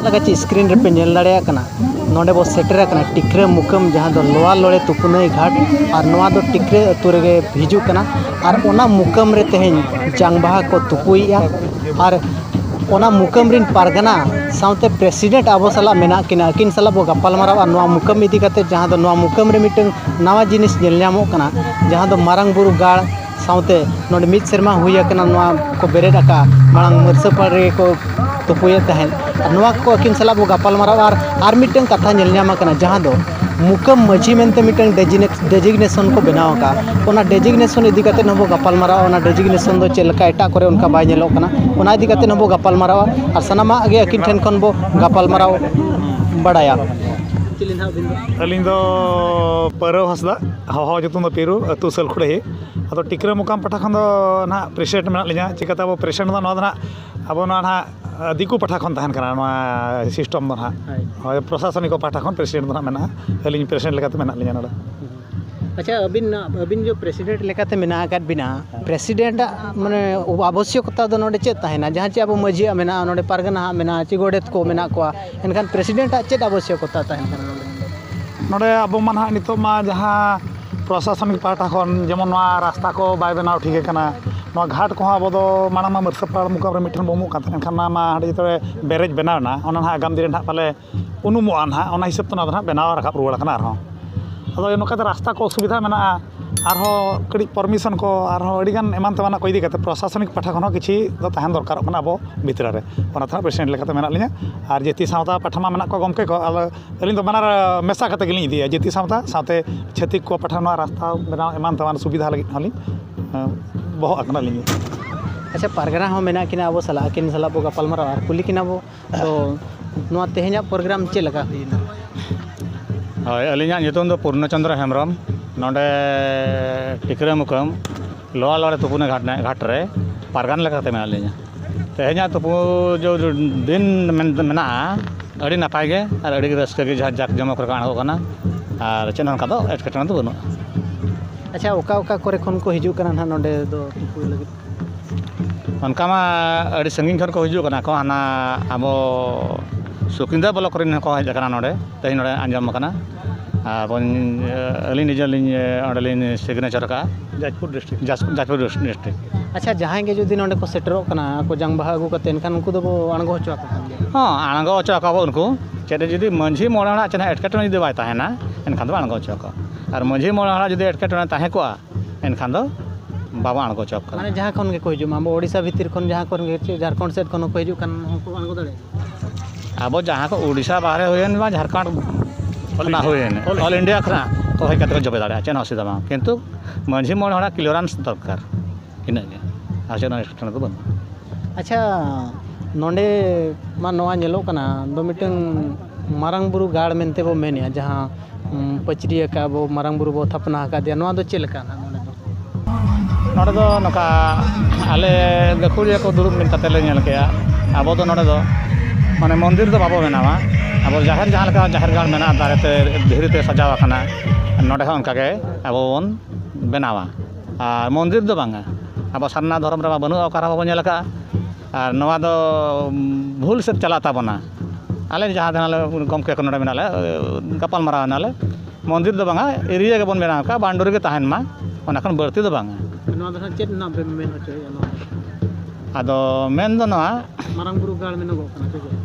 लगा स्क्रीन रे पे नेल दाड़े कना नोडे बो सेटर कना टिकरे मुकम जहां दो लोआ लोड़े तुपुनई घाट और नोआ दो टिकरे अतु रेगे हिजू कना और ओना मुकम रे तेहेन जांगबाहा को तुपुइया और ओना मुकम रिन पारगना साउते प्रेसिडेंट आबो सला मेना किना किन सला बो गपाल माराव और नोआ मुकम इदी कते जहां दो नोआ मुकम रे मिटन नवा जिनिस नेल ᱧᱟᱢᱚᱜ कना जहां दो मारंग बुरु गाड़ साउते नोडे मिद सेरमा हुई कना नोआ को बेरेड आका मांग मरसपाड़ रे को तुपुया तहन नोआ को किन सला बो गपाल माराव और मिटन कथा नेल ᱧᱟᱢ कना जहां दो मुकम मझी मेनते मिटन डेजिग्नेशन को बनाव का ओना डेजिग्नेशन इदी कते नबो गपाल माराव ओना डेजिग्नेशन दो चेलका एटा करे उनका बाय नेलो कना ओना इदी कते नबो गपाल माराव और सनामा आगे अकिन ठेन खन बो गपाल माराव बड़ाया अलिंग दो परव हसदा हवा जतुन दो पेरु अतु सलखुड़े अदो टिकरे मुकाम पठा खन दो ना प्रेसिडेंट मेना लिया चिकाता अब प्रेसिडेंट दो ना अब ना दिकु पठा खन तहन कना ना सिस्टम दो ना प्रशासनिक पाठा खन प्रेसिडेंट दो ना मेना अलिंग प्रेसिडेंट लेकाते मेना लिया ना। अच्छा अबिन जो प्रेसिडेंट लेकाते मेना आकात बिना प्रेसिडेंट माने आवश्यकता दो नोडे चेत ताहेना जहां चे अब मझी मेना नोडे पारगना मेना चे गोडेत को मेना को एनखान प्रेसिडेंट चेत आवश्यकता ताहेन कना नोडे अब माना नितो मा जहां प्रशासनिक पाठा खन जेमन रास्ता को बाय बनाव ठीक कना घाट को अब माना मा मरसपाड़ मुकाम रे मिठन बमु का एनखान मा हाड़ी तो बेरेज बनावना ओना ना आगाम दिन पाले उनुमोआ ना ओना हिसाब तो ना बनाव राखा रुवाड़ कना आरो अदो नोका रास्ता को असुविधा मेना कड़ी परमिशन को अड़ीगान एमान तमाना को इदी करते प्रशासनिक पाठा खन किछि दो तहन दरकार अब भितर रे ओना था प्रेसिडेंट लेकाते मेना लिया और जेती सावता पाठा मेना को गमके को अलिंग बानार मेसा करते गिलिं इदिया जेती सावता साथे छतिक को पाठा रास्ता बनाव एमान तमाना सुविधा लगी हली बहो अकना लिंग। अच्छा पारगना हो मेना किना अब सला किन सला बो गपाल मारा और कुली किना बो तो नोआ तेहे냐 प्रोग्राम चे लगा हुईना हय अलिंगा नितों दो पूर्णचंद्र हेम्ब्रम नोडे टिकरे मुकम लोआ लोड़े तुपुने घाट रे पारगान लेकाते मेना लिया तेहे냐 तुपु जो दिन मेना अड़ी नपाय गे और अड़ी रस्के गे जाक जमक रे आणो कना और चेन हनका दो एटकेटना दो बनु। अच्छा ओका करे खन को हिजू कना नोडे दो तुपु लगी उनका मा अड़ी संगीन खन को हिजू कना को हाना आबो सुकिंदा ब्लॉक रे को हज कना नोडे तेहि नोडे आंजम कना अली निजलिन अडलिन सिग्नेचर का जाजपुर डिस्ट्रिक्ट। अच्छा जहां के जुदी नोडे को सेटरो कना को जंगबाहा अगु कते एनखान उनको दो अणगो हचो आको हां अणगो हचो आको उनको चेदे जुदी मंझी मोळाणा चेना एटकेटना जुदी बाय ताहेना एनखान दो अणगो हचो आको और मंझी मोळाणा जुदी एटकेटना ताहे को एनखान दो बाबा अणगो हचो आको माने जहां खन के को हिजू माबो ओडिसा भीतर खन जहां खन के झारखंड सेट खन को हिजू कन को अणगो दड़े अब जहां को ओडिसा बाहर होयन बा झारखंड ना होयन ऑल इंडिया खना तो है कते जबे दाड़ा चेन असुविधा मा किंतु मंझी मोळाणा क्लियरेंस दरकार इना गे आचेना एटकेटना दो बन। अच्छा नोडे मा नोआ नेलो कना दो मिटन मारंग बुरु गाड़ मेनते बो मेनिया जहां पचरिया का बो मारंग बुरु बो थपना का दिया नोआ दो चेलका ना नोडे दो नका आले गखुरिया को दुरुब मिन कते ले नेल केया अब दो नोडे दो माने मंदिर दो बाबो बनावा अब जाहिर जहां लका जाहिर गाड़ मेना दारेते धीरेते सजावा कना नोडे हो उनका के अब बन बनावा और मंदिर दो बांगा अब सारना धर्म रे बनु ओकारा बाबो नेल का और नोआ दो भूल से चला ताबना आले जहां धनाले गमके को नोडे मेनाले गपाल मारा नाले मंदिर दो बांगा एरिया के बन बनावा का बांडोर के ताहेन मा ओना खन बर्ती दो बांगा नोआ दो चेत नाम रे मेन होचो या आदो मेन दो नोआ मारंग बुरु गाड़ मेनो गो कना से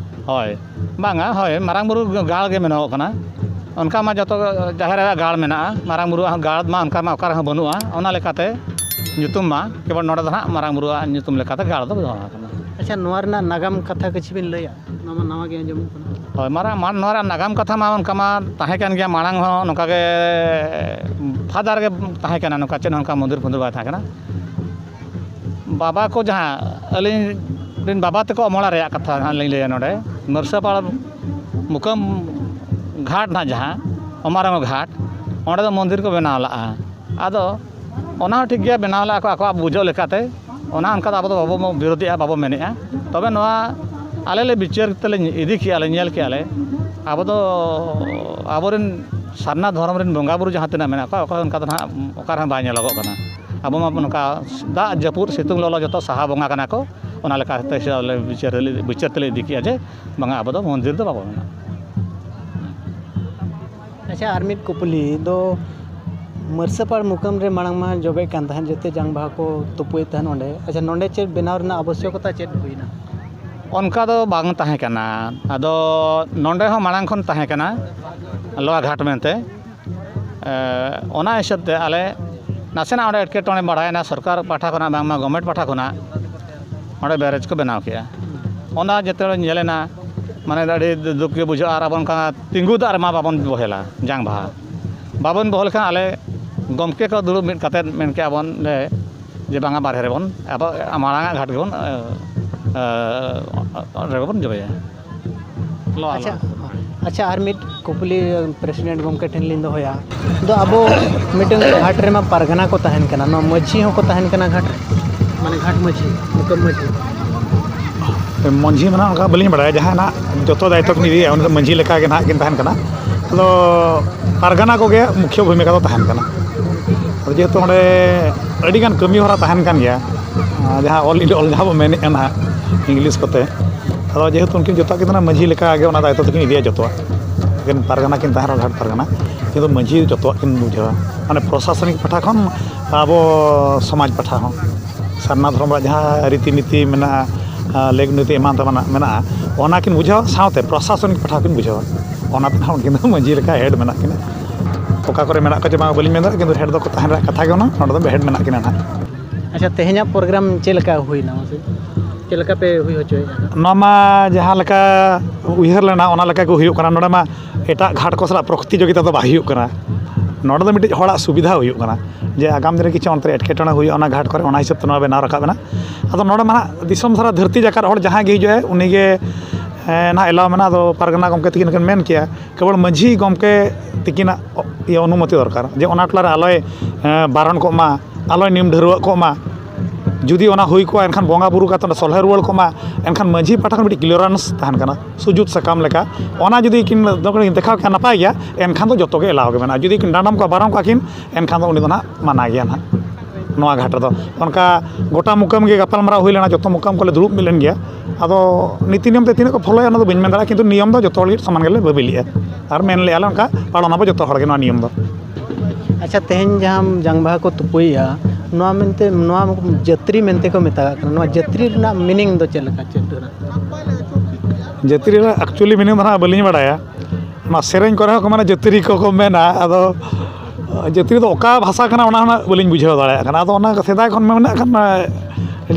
हय बांगा हय मारंग बुरु गाड़ गे मेनो कना उनका मा जतो जाहिर गाड़ मेना मारंग बुरु गाड़ मा उनका मा ओकार बनुआ ओना लेकाते nyutum मा केवल नोडे दना मारंग बुरु nyutum लेकाते गाड़ दो बना कना। अच्छा नोआ रना नागाम कथा किछि बिन लया नामा नावा गे आंजम कना हय मारा नोरा नागाम कथा मा उनका मा ताहे कान गया मारंग हो नोका गे फादर गे ताहे काना नोका चेन उनका मंदिर फंदर बा था कना बाबा को जहां अलिन दिन बाबा तक अमला रे कथा हां ले नोडे मरसापाड़ मुकम घाट ना जहां अमारंग घाट ओंडे मंदिर को बनाव ला आदो ओना ठीक गया बनाव ला को बुझो लेकाते ओना अनका अब बाबो विरोधी बाबो मेनेआ तबे नोआ आले ले विचार तले इदी कि आले नेल कि आले अब दो आबोरेन सारना धर्म रेन बंगा बुरु जहां तना मेना को उनका तो ओकार बाय नेलगो कना abo ma nongka dak japur situng lolo joto saha bonga kana ko ona lekate ale bicar tele ᱤᱫᱤ ᱠᱮᱜᱼᱟ ᱡᱮ ᱵᱟᱝᱟ ᱟᱵᱚ ᱫᱚ ᱢᱚᱱᱫᱤᱨ ᱫᱚ ᱵᱟᱵᱚ ᱢᱮᱱᱟ ᱟᱪᱪᱷᱟ ᱟᱨ ᱢᱤᱫ ᱠᱩᱯᱞᱤ ᱫᱚ ᱢᱟᱹᱨᱥᱟᱹᱯᱟᱲ ᱢᱩᱠᱟᱹᱢ ᱨᱮ ᱢᱟᱲᱟᱝ ᱢᱟ ᱡᱚᱵᱮ ᱠᱟᱱ ᱛᱟᱦᱮᱱ ᱡᱚᱛᱚ ᱡᱟᱝ ᱵᱟᱦᱟ ᱠᱚ ᱛᱩᱯᱩᱭᱮᱫ ᱛᱟᱦᱮᱱ ᱚᱸᱰᱮ ᱟᱪᱪᱷᱟ ᱱᱚᱸᱰᱮ ᱪᱮᱫ ᱵᱮᱱᱟᱣ ᱨᱮᱱᱟᱜ ᱟᱵᱚᱥᱥᱚᱠᱚᱛᱟ ᱪᱮᱫ ᱦᱩᱭᱱᱟ ᱚᱱᱠᱟ ᱫᱚ ᱵᱟᱝ ᱛᱟᱦᱮᱸ ᱠᱟᱱᱟ ᱟᱫᱚ ᱱᱚᱸᱰᱮ ᱦᱚᱸ ᱢᱟᱲᱟᱝ ᱠᱷᱚᱱ ᱛᱟᱦᱮᱸ ᱠᱟᱱᱟ ᱞᱚᱣᱟ ᱜᱷᱟᱴ ᱢᱮᱱᱛᱮ ᱚᱱᱟ ᱦᱤᱥᱟᱹᱵ ᱛᱮ ᱟᱞᱮ ᱱᱟᱥᱮᱱᱟᱜ ᱚᱸᱰᱮ ᱮᱴᱠᱮᱴᱚᱬᱮ ᱵᱟᱲᱟᱭᱮᱱᱟ ᱥᱚᱨᱠᱟᱨ ᱯᱟᱦᱴᱟ ᱠᱷᱚᱱᱟᱜ ᱵᱟᱝᱢᱟ ᱜᱚᱵᱷᱚᱨᱱᱢᱮᱱᱴ ᱯᱟᱦᱴᱟ ᱠᱷᱚᱱᱟᱜ ᱚᱸᱰᱮ ᱵᱮᱨᱮᱡᱽ ᱠᱚ ᱵᱮᱱᱟᱣ ᱠᱮᱜᱼᱟ ᱚᱱᱟ ᱡᱮᱛᱮ ᱧᱮᱞᱮᱱᱟ ᱢᱟᱱᱮ ᱟᱹᱰᱤ ᱫᱩᱠ ᱜᱮ ᱵᱩᱡᱷᱟᱹᱜᱼᱟ ᱟᱨ ᱟᱵᱚ ᱚᱱᱠᱟ ᱛᱤᱸᱜᱩ ᱫᱟᱜ ᱨᱮᱢᱟ ᱵᱟᱵᱚᱱ ᱵᱚᱦᱮᱞᱟ ᱡᱟᱝ ᱵᱟᱦᱟ ᱵᱟᱵᱚᱱ ᱵᱚᱦᱮᱞ ᱞᱮᱠᱷᱟᱱ ᱟᱞᱮ ᱜᱚᱢᱠᱮ ᱠᱚ ᱫᱩᱲᱩᱵ ᱢᱤᱫ ᱠᱟᱛᱮᱫ ᱢᱮᱱ ᱠᱮᱜᱼᱟ ᱵᱚᱱ ᱡᱮ ᱵᱟᱝᱟ ᱵᱟᱨᱦᱮ ᱨᱮᱵᱚᱱ ᱟᱵᱚ ᱢᱟᱲᱟᱝᱟᱜ ᱜᱷᱟᱴ ᱜᱮᱵᱚᱱ ᱨᱮᱵᱚᱱ ᱡᱚᱵᱮᱭᱟ ᱟᱪᱪᱷᱟ ᱟᱪᱪᱷᱟ ᱟᱨ ᱢᱤᱫ ᱠᱩᱯᱞᱤ ᱯᱨᱮᱥᱤᱰᱮᱱᱴ ᱜᱚᱢᱠᱮ ᱴᱷᱮᱱ ᱞᱤᱧ ᱫᱚᱦᱚᱭᱟ ᱫᱚ ᱟᱵᱚ ᱢᱤᱫᱴᱟᱝ ᱜᱷᱟᱴ ᱨᱮᱢᱟ ᱯᱟᱨᱜᱟᱱᱟ ᱠᱚ ᱛᱟᱦᱮᱱ ᱠᱟᱱᱟ ᱱᱚᱣᱟ ᱢᱟᱹᱡᱷᱤ ᱦᱚᱸᱠᱚ ᱛᱟᱦᱮᱱ ᱠᱟᱱᱟ ᱜᱷᱟᱴ ᱨᱮ ᱢᱟᱱᱮ ᱜᱷᱟᱴ ᱢᱟᱹᱡᱷᱤ ᱢᱩᱠᱟᱹᱢ ᱢᱟᱹᱡᱷᱤ ᱢᱟᱹᱡᱷᱤ ᱢᱟ ᱚᱱᱠᱟ ᱵᱟᱹᱞᱤᱧ ᱵᱟᱲᱟᱭᱟ ᱡᱟᱦᱟᱸ ᱡᱚᱛᱚ ᱫᱟᱭᱤᱛᱛᱚ ᱠᱤᱱ ᱤᱫᱤᱭᱟ ᱩᱱᱤ ᱫᱚ ᱢᱟᱹᱡᱷᱤ ᱞᱮᱠᱟᱜᱮ ᱱᱟᱦᱟᱜ ᱠᱤᱱ ᱛᱟᱦᱮᱱ ᱠᱟᱱᱟ ᱟᱫᱚ ᱯᱟᱨᱜᱟᱱᱟ ᱠᱚᱜᱮ ᱢᱩᱠᱷᱭᱟᱹ ᱵᱷᱩᱢᱤᱠᱟ ᱫᱚ ᱛᱟᱦᱮᱱ ᱠᱟᱱᱟ ᱟᱫᱚ ᱡᱮᱦᱮᱛᱩ ᱚᱸᱰᱮ ᱟᱹᱰᱤᱜᱟᱱ ᱠᱟᱹᱢᱤ ᱦᱚᱨᱟ ᱛᱟᱦᱮᱱ kan ᱜᱮᱭᱟ ᱡᱟᱦᱟᱸ ᱚᱞ ᱡᱟᱦᱟᱸ ᱵᱚ ᱢᱮᱱᱮᱫᱼᱟ ᱱᱟᱦᱟᱜ ᱤᱝᱞᱤᱥ ᱠᱚᱛᱮ ᱟᱫᱚ ᱡᱮᱦᱮᱛᱩ ᱩᱱᱠᱤᱱ ᱡᱚᱛᱚ ᱠᱤᱱ ᱢᱟᱹᱡᱷᱤ ᱞᱮᱠᱟᱜᱮ ᱚᱱᱟ ᱫᱟᱭᱤᱛᱛᱚ ᱫᱚᱠᱤᱱ ᱤᱫᱤᱭᱟ ᱡᱚᱛᱚᱣᱟᱜ ᱮᱠᱮᱱ ᱯᱟᱨᱜᱟᱱᱟ ᱠᱤᱱ ᱛᱟᱦᱮᱱ ᱨᱮᱦᱚᱸ ᱜᱷᱟᱴ ᱯᱟᱨᱜᱟᱱᱟ ᱠᱤᱱᱛᱩ ᱢᱟᱹᱡᱷᱤ ᱡᱚᱛᱚᱣᱟᱜ ᱠᱤᱱ ᱵᱩᱡᱷᱟᱹᱣᱟ ᱢᱟᱱᱮ ᱯᱨᱚᱥᱟᱥᱚᱱᱤᱠ ᱯᱟᱦᱴᱟ ᱠᱷᱚᱱ ᱟᱵᱚ ᱥᱚᱢᱟᱡᱽ ᱯᱟᱦᱴᱟ ᱦᱚᱸ ᱥᱟᱨᱱᱟ ᱫᱷᱚᱨᱚᱢ ᱨᱮᱭᱟᱜ ᱡᱟᱦᱟᱸ ᱨᱤᱛᱤ ᱱᱤᱛᱤ ᱢᱮᱱᱟᱜᱼᱟ ᱞᱮᱜᱽ ᱱᱤᱛᱤ ᱮᱢᱟᱱ ᱛᱮᱢᱟᱱᱟᱜ ᱢᱮᱱᱟᱜᱼᱟ ᱚᱱᱟ ᱠᱤᱱ ᱵᱩᱡᱷᱟᱹᱣᱟ ᱥᱟᱶᱛᱮ ᱯᱨᱚᱥᱟᱥᱚᱱᱤᱠ ᱯᱟᱦᱴᱟ ᱠᱤᱱ ᱵᱩᱡᱷᱟᱹᱣᱟ ᱚᱱᱟᱛᱮ ᱱᱟᱦᱟᱜ ᱩᱱᱠᱤᱱ ᱫᱚ ᱢᱟᱹᱡᱷᱤ ᱞᱮᱠᱟ ᱦᱮᱰ ᱢᱮᱱᱟᱜ ᱠᱤᱱᱟ ᱚᱠᱟ ᱠᱚᱨᱮ ᱢᱮᱱᱟᱜ ᱠᱚᱣᱟ ᱡᱮ ᱵᱟᱝ ᱵᱟᱹᱞᱤᱧ ᱢᱮᱱ ᱫᱟᱲᱮᱭᱟᱜᱼᱟ ᱠᱤᱱᱛᱩ ᱦᱮᱰ ᱫᱚᱠᱚ ᱛᱟᱦᱮᱱ ᱨᱮᱭᱟᱜ ᱠᱟᱛᱷᱟ ᱜᱮ ᱚᱱᱟ ᱱᱚᱰᱮ ᱫᱚ ᱦᱮᱰ ᱢᱮᱱᱟᱜ ᱠᱤᱱᱟ ᱱᱟᱦᱟᱜ ᱟᱪᱪᱷᱟ ᱛᱮᱦᱮᱧᱟᱜ ᱯᱨᱳᱜᱨᱟᱢ ᱪᱮᱫ ᱞᱮᱠᱟ ᱦᱩᱭᱱᱟ ᱢᱟᱥᱮ ᱪᱮᱫ ᱞᱮᱠᱟ ᱯᱮ ᱦᱩᱭ ᱦᱚᱪᱚᱭᱮᱫᱟ ᱱᱚᱣᱟ ᱢᱟ ᱡᱟᱦᱟᱸ ᱞᱮᱠᱟ ᱩᱭᱦᱟᱹᱨ ᱞᱮᱱᱟ ᱚᱱᱟ ᱞᱮᱠᱟ ᱜᱮ ᱦᱩᱭᱩᱜ ᱠᱟᱱᱟ ᱱᱚᱰᱮ ᱢᱟ ᱮᱴᱟᱜ ᱜᱷᱟᱴ ᱠᱚ ᱥᱟᱞᱟᱜ ᱯᱨᱚᱛᱤᱡᱳᱜᱤᱛᱟ ᱫᱚ ᱵᱟᱭ ᱦᱩᱭᱩᱜ ᱠᱟᱱᱟ ᱱᱚᱰᱮ ᱫᱚ ᱢᱤᱫᱴᱤᱡ ᱦᱚᱲᱟᱜ ᱥᱩᱵᱤᱫᱷᱟ ᱦᱩᱭᱩᱜ ᱠᱟᱱᱟ ᱡᱮ ᱟᱜᱟᱢ ᱫᱤᱱ ᱨᱮ ᱠᱤᱪᱷᱩ ᱚᱱᱛᱮ ᱮᱴᱠᱮᱴᱚᱬᱮ ᱦᱩᱭᱩᱜᱼᱟ ᱚᱱᱟ ᱜᱷᱟᱴ ᱠᱚᱨᱮ ᱚᱱᱟ ᱦᱤᱥᱟᱹᱵ ᱛᱮ ᱱᱚᱣᱟ ᱵᱮᱱᱟᱣ ᱨᱟᱠᱟᱵ ᱮᱱᱟ ᱟᱫᱚ ᱱᱚᱰᱮ ᱢᱟ ᱱᱟᱦᱟᱜ ᱫᱤᱥᱚᱢ ᱥᱟᱨᱟ ᱫᱷᱟᱹᱨᱛᱤ ᱡᱟᱠᱟᱛ ᱦᱚᱲ ᱡᱟᱦᱟᱸᱭ ᱜᱮ ᱦᱤᱡᱩᱜᱼᱟᱭ ᱩᱱᱤᱜᱮ ᱱᱟᱦᱟᱜ ᱮᱞᱟᱣ ᱢᱮᱱᱟᱜᱼᱟ ᱟᱫᱚ ᱯᱟᱨᱜᱟᱱᱟ ᱜᱚᱢᱠᱮ ᱛᱤᱠᱤᱱ ᱠᱤᱱ ᱢᱮᱱ ᱠᱮᱭᱟ ᱠᱮᱵᱚᱞ ᱢᱟᱹᱡᱷᱤ ᱜᱚᱢᱠᱮ ᱛᱤᱠᱤᱱᱟᱜ ᱚᱱᱩᱢᱚᱛᱤ ᱫᱚᱨᱠᱟর ᱡᱮ ᱚᱱᱟ ᱴᱚᱞᱟ ᱨᱮ ᱟᱞᱚᱭ ᱵᱟᱨᱚᱱ ᱠᱚᱜ ᱢᱟ ᱟᱞᱚᱭ ᱱᱤᱢ ᱰᱷᱟᱹᱨᱣᱟᱹᱜ ᱠᱚᱜ ᱢᱟ ᱡᱩᱫᱤ ᱚᱱᱟ ᱦᱩᱭ ᱠᱚᱜᱼᱟ ᱮᱱᱠᱷᱟन ᱵᱚᱸᱜᱟ ᱵᱩᱨᱩ ᱠᱟᱛᱮ ᱚᱸᱰᱮ ᱥᱚᱞᱦᱮ ᱨᱩᱣᱟᱹᱲ ᱠᱚᱜ ᱢᱟ ᱮᱱᱠᱷᱟᱱ ᱢᱟᱹᱡᱷᱤ ᱯᱟᱦᱴᱟ ᱠᱷᱚᱱ ᱢᱤᱫᱴᱤᱡ ᱠᱞᱤᱭᱟᱨᱮᱱᱥ ᱛᱟᱦᱮᱱ ᱠᱟᱱᱟ ᱥᱩᱡᱩᱛ ᱥᱟᱠᱟᱢ ᱞᱮᱠᱟ ᱚᱱᱟ ᱡᱩᱫᱤ ᱠᱤᱱ ᱫᱮᱠᱷᱟᱣ ᱠᱮᱭᱟ ᱱᱟᱯᱟᱭ ᱜᱮᱭᱟ ᱮᱱᱠᱷᱟᱱ ᱫᱚ ᱡᱚᱛᱚ ᱜᱮ ᱮᱞᱟᱣ ᱜᱮ ᱢᱮᱱᱟᱜᱼᱟ ᱡᱩᱫᱤ ᱠᱤᱱ ᱰᱟᱸᱰᱚᱢ ᱠᱚᱣᱟ ᱵᱟᱨᱚᱱ ᱠᱚᱣᱟ ᱠᱤᱱ ᱮᱱᱠᱷᱟन ᱫᱚ ᱩᱱᱤ ᱫᱚ ᱱᱟᱦᱟᱜ ᱢᱟᱱᱟ ᱜᱮᱭᱟ ᱱᱟᱦᱟᱜ ᱱᱚᱣᱟ ᱜᱷᱟᱴ ᱨᱮᱫᱚ ᱚᱱᱠᱟ ᱜᱚᱴᱟ ᱢᱩᱠᱟᱹᱢ ᱜᱮ ᱜᱟᱯᱟᱞᱢᱟᱨᱟᱣ ᱦᱩᱭ ᱞᱮᱱᱟ ᱡᱚᱛᱚ ᱢᱩᱠᱟᱹᱢ ᱠᱚᱞᱮ ᱫᱩᱲᱩᱵ ᱢᱤᱫ ᱞᱮᱱ ᱜᱮᱭᱟ ᱟᱫᱚ ᱱᱤᱛᱤ ᱱᱤᱭᱚᱢ ᱛᱮ ᱛᱤᱱᱟᱹᱜ ᱠᱚ ᱯᱷᱚᱞᱳᱭᱟ ᱚᱱᱟ ᱫᱚ ᱵᱟᱹᱧ ᱢᱮᱱ ᱫᱟᱲᱮᱭᱟᱜᱼᱟ ᱠᱤᱱᱛᱩ ᱱᱤᱭᱚᱢ ᱫᱚ ᱡᱚᱛᱚ ᱦᱚᱲ ᱜᱮ ᱥᱚᱢᱟᱱ ᱜᱮᱞᱮ ᱵᱟᱹᱵᱤᱞᱮᱜᱼᱟ ᱟᱨ ᱢᱮᱱ ᱞᱮᱜᱼᱟ ᱞᱮ ᱚᱱᱠᱟ ᱯᱟᱞᱚᱱ ᱟᱵᱚ ᱡᱚᱛᱚ ᱦᱚᱲ ᱜᱮ ᱱᱚᱣᱟ ᱱᱤᱭᱚᱢ ᱫᱚ ᱟᱪᱪᱷᱟ ᱛᱮᱦᱮᱧ ᱡᱟᱦᱟᱸ ᱡᱟᱝ ᱵᱟᱦᱟ ᱠᱚ ᱛᱩᱯᱩᱭᱮᱫᱼᱟ ᱱᱚᱣᱟ ᱢᱮᱱᱛᱮ ᱱᱚᱣᱟ ᱡᱟᱹᱛᱨᱤ ᱢᱮᱱᱛᱮ ᱠᱚ ᱢᱮᱛᱟᱜ ᱠᱟᱱᱟ ᱱᱚᱣᱟ ᱡᱟᱹᱛᱨᱤ ᱨᱮᱱᱟᱜ ᱢᱤᱱᱤᱝ ᱫᱚ ᱪᱮᱫ ᱞᱮᱠᱟ ᱪᱮᱫ ᱠᱟᱱᱟ ᱡᱟᱹᱛᱨᱤ ᱨᱮᱱᱟᱜ ᱮᱠᱪᱩᱭᱮᱞᱤ ᱢᱤᱱᱤᱝ ᱫᱚ ᱱᱟᱦᱟᱜ ᱵᱟᱹᱞᱤᱧ ᱵᱟᱲᱟᱭᱟ ᱚᱱᱟ ᱥᱮᱨᱮᱧ ᱠᱚᱨᱮ ᱦᱚᱸ ᱢᱟᱱᱮ ᱡᱟᱹᱛᱨᱤ ᱠᱚᱠᱚ ᱢᱮᱱᱟ ᱟᱫᱚ ᱡᱟᱹᱛᱨᱤ ᱫᱚ ᱚᱠᱟ ᱵᱷᱟᱥᱟ ᱠᱟᱱᱟ ᱚᱱᱟ ᱦᱚᱸ ᱵᱟᱹᱞᱤᱧ ᱵᱩᱡᱷᱟᱹᱣ ᱫᱟᱲᱮᱭᱟᱜ ᱠᱟᱱᱟ ᱟᱫᱚ ᱚᱱᱟ ᱥᱮᱫᱟᱭ ᱠᱷᱚᱱ ᱢᱮᱱᱟᱜ ᱠᱷᱟᱱ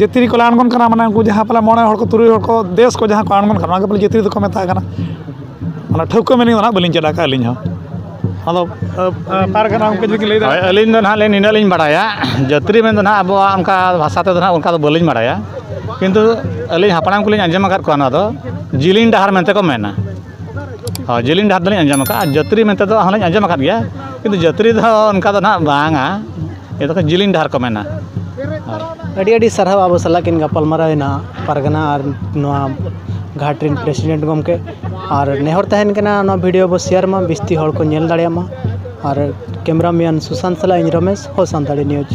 ᱡᱟᱹᱛᱨᱤ ᱠᱚᱞᱮ ᱟᱬᱜᱚᱱ ᱠᱟᱱᱟ ᱢᱟᱱᱮ ᱩᱱᱠᱩ ᱡᱟᱦᱟᱸ ᱯᱟᱞᱮ 9 ᱦᱚᱲ ᱠᱚ 3 ᱦᱚᱲ ᱠᱚ ᱫᱮᱥ ᱠᱚ ᱡᱟᱦᱟᱸ ᱠᱚ ᱟᱬᱜᱚᱱ ᱠᱟᱱᱟ ᱚᱱᱟᱜᱮ ᱯᱟᱞᱮ ᱡᱟᱹᱛᱨᱤ ᱫᱚᱠᱚ ᱢᱮᱛᱟᱜ ᱠᱟᱱᱟ ᱚᱱᱟ ᱴᱷᱟᱹᱣᱠᱟᱹ ᱢᱮᱱᱤᱝ ᱫᱚ ᱱᱟᱦᱟᱜ ᱵᱟᱹᱞᱤᱧ ᱪᱮᱫ ᱟᱠᱟᱫᱼᱟ ᱟᱹᱞᱤᱧ ᱦᱚᱸ ᱟᱫᱚ ᱯᱟᱨᱜᱟᱱᱟ ᱜᱚᱢᱠᱮ ᱡᱩᱫᱤ ᱞᱟᱹᱭ ᱫᱟᱲᱮᱭᱟᱜᱼᱟ ᱟᱹᱞᱤᱧ ᱫᱚ ᱱᱟᱦᱟᱜ ᱱᱤᱱᱟᱹᱜ ᱞᱤᱧ ᱵᱟᱲᱟᱭᱟ ᱡᱟᱹᱛᱨᱤ ᱢᱮᱱᱫᱚ ᱱᱟᱦᱟᱜ ᱟᱵᱚᱣᱟᱜ ᱚᱱᱠᱟ ᱵᱷᱟᱥᱟ ᱛᱮᱫᱚ ᱱᱟᱦᱟᱜ ᱚᱱᱠᱟ ᱫᱚ ᱵᱟᱹᱞᱤᱧ ᱵᱟᱲᱟᱭᱟ ᱠᱤᱱᱛᱩ ᱟᱹᱞᱤᱧ ᱦᱟᱯᱲᱟᱢ ᱠᱚᱞᱤᱧ ᱟᱸᱡᱚᱢ ᱟᱠᱟᱫ ᱠᱚᱣᱟ ᱱᱚᱣᱟ ᱫᱚ ᱡᱤᱞᱤᱧ ᱰᱟᱦᱟᱨ ᱢᱮᱱᱛᱮ ᱠᱚ ᱢᱮᱱᱟ ᱦᱳᱭ ᱡᱤᱞᱤᱧ ᱰᱟᱦᱟᱨ ᱫᱚᱞᱤᱧ ᱟᱸᱡᱚᱢ ᱟᱠᱟᱫᱼᱟ ᱡᱟᱹᱛᱨᱤ ᱢᱮᱱᱛᱮ ᱫᱚ ᱦᱚᱸᱞᱤᱧ ᱟᱸᱡᱚᱢ ᱟᱠᱟᱫ ᱜᱮᱭᱟ ᱠᱤᱱᱛᱩ ᱡᱟᱹᱛᱨᱤ ᱫᱚ ᱚᱱᱠᱟ ᱫᱚ ᱱᱟᱦᱟᱜ ᱵᱟᱝᱟ ᱱᱤᱭᱟᱹ ᱫᱚ ᱡᱤᱞᱤᱧ ᱰᱟᱦᱟᱨ ᱠᱚ ᱢᱮᱱᱟ ᱟᱹᱰᱤ ᱟᱹᱰᱤ ᱥᱟᱨᱦᱟᱣ ᱟᱵᱚ ᱥᱟᱞᱟᱜ ᱠᱤᱱ ᱜᱟᱯᱟᱞᱢᱟᱨᱟᱣᱮᱱᱟ ᱯᱟᱨᱜᱟᱱᱟ ᱟᱨ ᱱᱚᱣᱟ ᱜᱷᱟᱴ ᱨᱮᱱ ᱯᱨᱮᱥᱤᱰᱮᱱᱴ ᱜᱚᱢᱠᱮ ᱟᱨ ᱱᱮᱦᱚᱨ ᱛᱟᱦᱮᱱ ᱠᱟᱱᱟ ᱱᱚᱣᱟ ᱵᱷᱤᱰᱤᱭᱳ ᱵᱚ ᱥᱮᱭᱟᱨ ᱢᱟ ᱵᱤᱥᱛᱤ ᱦᱚᱲ ᱠᱚ ᱧᱮᱞ ᱫᱟᱲᱮᱭᱟᱜ ᱢᱟ ᱟᱨ ᱠᱮᱢᱮᱨᱟᱢᱮᱱ ᱥᱩᱥᱟᱱᱛ ᱥᱟᱞᱟᱜ ᱤᱧ ᱨᱚᱢᱮᱥ ᱦᱚ ᱥᱟᱱᱛᱟᱲᱤ ᱱᱤᱭᱩᱡᱽ